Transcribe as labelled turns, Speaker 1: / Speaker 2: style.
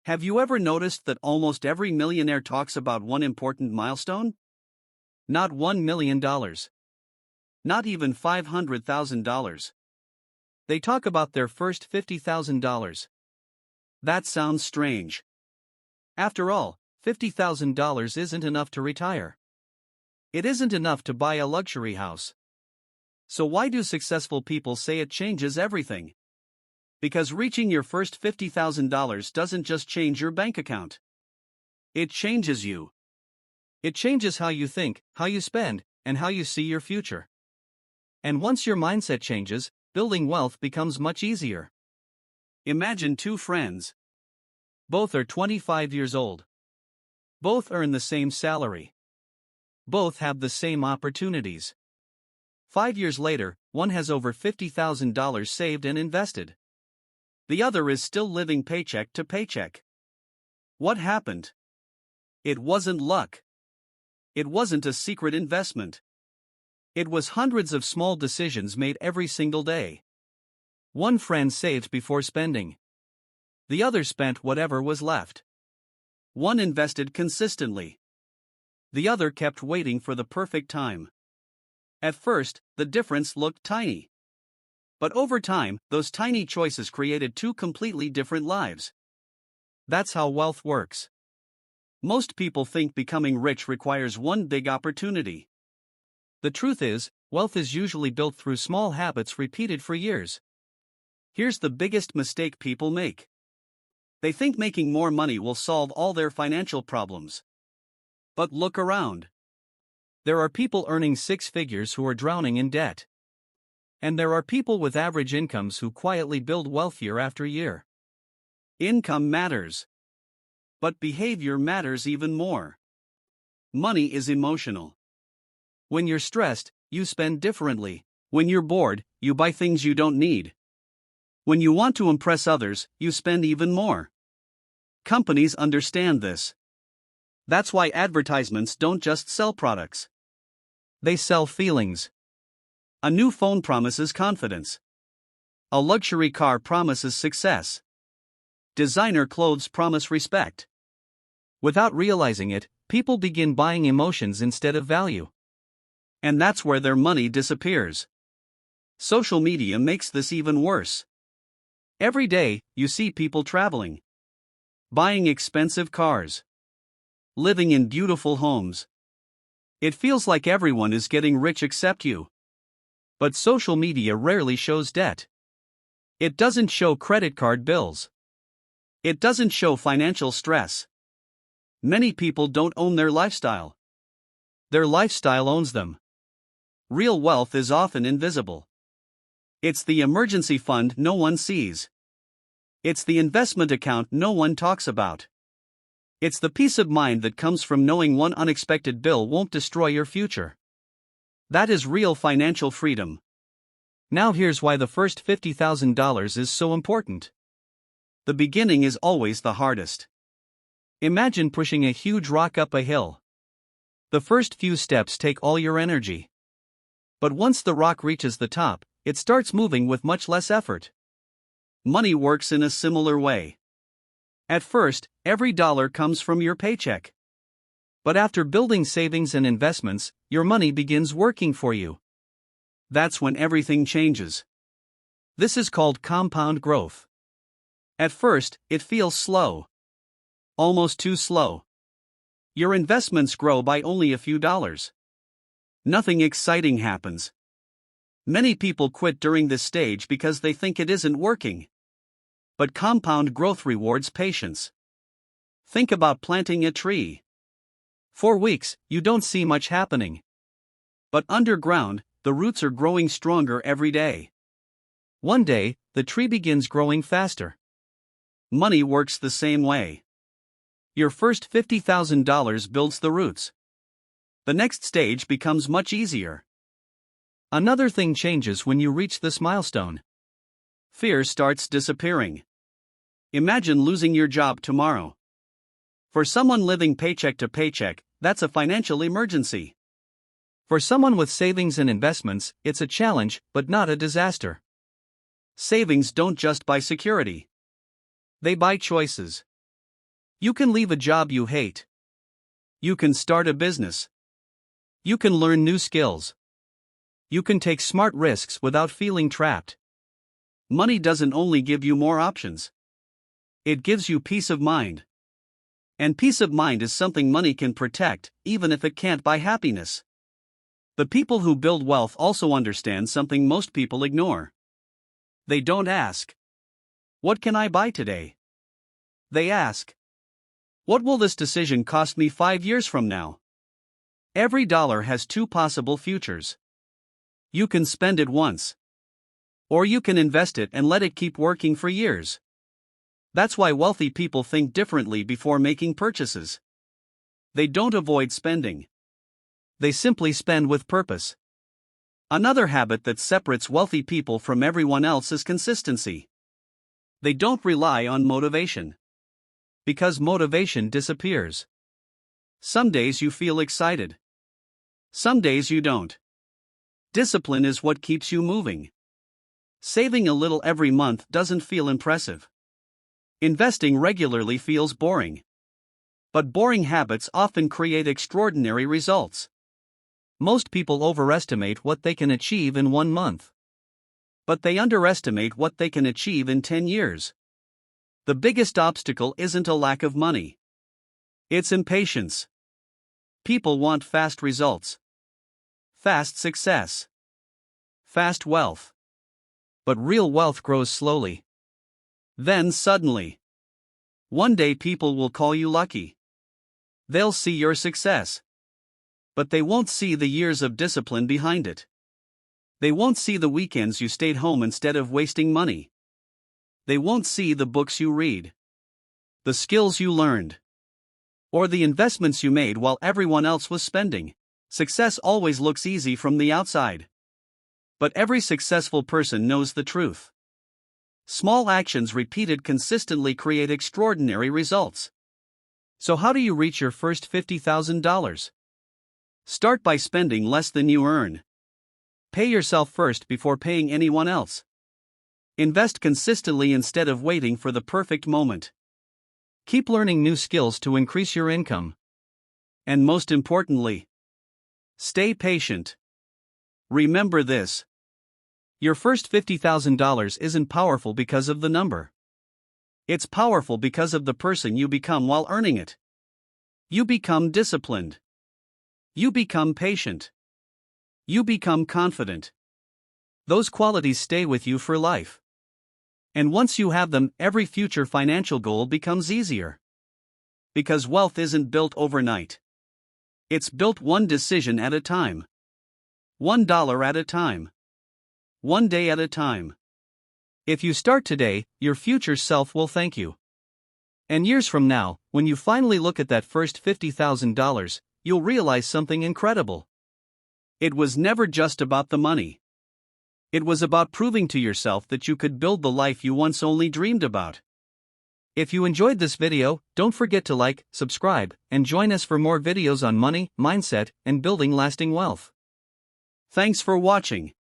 Speaker 1: Have you ever noticed that almost every millionaire talks about one important milestone? Not $1 million. Not even $500,000. They talk about their first $50,000. That sounds strange. After all, $50,000 isn't enough to retire. It isn't enough to buy a luxury house. So why do successful people say it changes everything? Because reaching your first $50,000 doesn't just change your bank account. It changes you. It changes how you think, how you spend, and how you see your future. And once your mindset changes, building wealth becomes much easier. Imagine two friends. Both are 25 years old. Both earn the same salary. Both have the same opportunities. 5 years later, one has over $50,000 saved and invested. The other is still living paycheck to paycheck. What happened? It wasn't luck. It wasn't a secret investment. It was hundreds of small decisions made every single day. One friend saved before spending. The other spent whatever was left. One invested consistently. The other kept waiting for the perfect time. At first, the difference looked tiny. But over time, those tiny choices created two completely different lives. That's how wealth works. Most people think becoming rich requires one big opportunity. The truth is, wealth is usually built through small habits repeated for years. Here's the biggest mistake people make. They think making more money will solve all their financial problems. But look around. There are people earning six figures who are drowning in debt. And there are people with average incomes who quietly build wealth year after year. Income matters. But behavior matters even more. Money is emotional. When you're stressed, you spend differently. When you're bored, you buy things you don't need. When you want to impress others, you spend even more. Companies understand this. That's why advertisements don't just sell products. They sell feelings. A new phone promises confidence. A luxury car promises success. Designer clothes promise respect. Without realizing it, people begin buying emotions instead of value. And that's where their money disappears. Social media makes this even worse. Every day, you see people traveling, buying expensive cars, living in beautiful homes. It feels like everyone is getting rich except you. But social media rarely shows debt. It doesn't show credit card bills. It doesn't show financial stress. Many people don't own their lifestyle. Their lifestyle owns them. Real wealth is often invisible. It's the emergency fund no one sees. It's the investment account no one talks about. It's the peace of mind that comes from knowing one unexpected bill won't destroy your future. That is real financial freedom. Now here's why the first $50,000 is so important. The beginning is always the hardest. Imagine pushing a huge rock up a hill. The first few steps take all your energy. But once the rock reaches the top, it starts moving with much less effort. Money works in a similar way. At first, every dollar comes from your paycheck. But after building savings and investments, your money begins working for you. That's when everything changes. This is called compound growth. At first, it feels slow. Almost too slow. Your investments grow by only a few dollars. Nothing exciting happens. Many people quit during this stage because they think it isn't working. But compound growth rewards patience. Think about planting a tree. 4 weeks, you don't see much happening. But underground, the roots are growing stronger every day. One day, the tree begins growing faster. Money works the same way. Your first $50,000 builds the roots. The next stage becomes much easier. Another thing changes when you reach this milestone. Fear starts disappearing. Imagine losing your job tomorrow. For someone living paycheck to paycheck, that's a financial emergency. For someone with savings and investments, it's a challenge, but not a disaster. Savings don't just buy security. They buy choices. You can leave a job you hate. You can start a business. You can learn new skills. You can take smart risks without feeling trapped. Money doesn't only give you more options. It gives you peace of mind. And peace of mind is something money can protect, even if it can't buy happiness. The people who build wealth also understand something most people ignore. They don't ask, "What can I buy today?" They ask, "What will this decision cost me 5 years from now?" Every dollar has two possible futures. You can spend it once. Or you can invest it and let it keep working for years. That's why wealthy people think differently before making purchases. They don't avoid spending. They simply spend with purpose. Another habit that separates wealthy people from everyone else is consistency. They don't rely on motivation. Because motivation disappears. Some days you feel excited. Some days you don't. Discipline is what keeps you moving. Saving a little every month doesn't feel impressive. Investing regularly feels boring. But boring habits often create extraordinary results. Most people overestimate what they can achieve in 1 month. But they underestimate what they can achieve in 10 years. The biggest obstacle isn't a lack of money. It's impatience. People want fast results. Fast success. Fast wealth. But real wealth grows slowly. Then suddenly, one day people will call you lucky. They'll see your success. But they won't see the years of discipline behind it. They won't see the weekends you stayed home instead of wasting money. They won't see the books you read, the skills you learned, or the investments you made while everyone else was spending. Success always looks easy from the outside. But every successful person knows the truth. Small actions repeated consistently create extraordinary results. So how do you reach your first $50,000? Start by spending less than you earn. Pay yourself first before paying anyone else. Invest consistently instead of waiting for the perfect moment. Keep learning new skills to increase your income. And most importantly, stay patient. Remember this. Your first $50,000 isn't powerful because of the number. It's powerful because of the person you become while earning it. You become disciplined. You become patient. You become confident. Those qualities stay with you for life. And once you have them, every future financial goal becomes easier. Because wealth isn't built overnight. It's built one decision at a time. $1 at a time. One day at a time. If you start today, your future self will thank you. And years from now, when you finally look at that first $50,000, you'll realize something incredible. It was never just about the money. It was about proving to yourself that you could build the life you once only dreamed about. If you enjoyed this video, don't forget to like, subscribe, and join us for more videos on money, mindset, and building lasting wealth. Thanks for watching.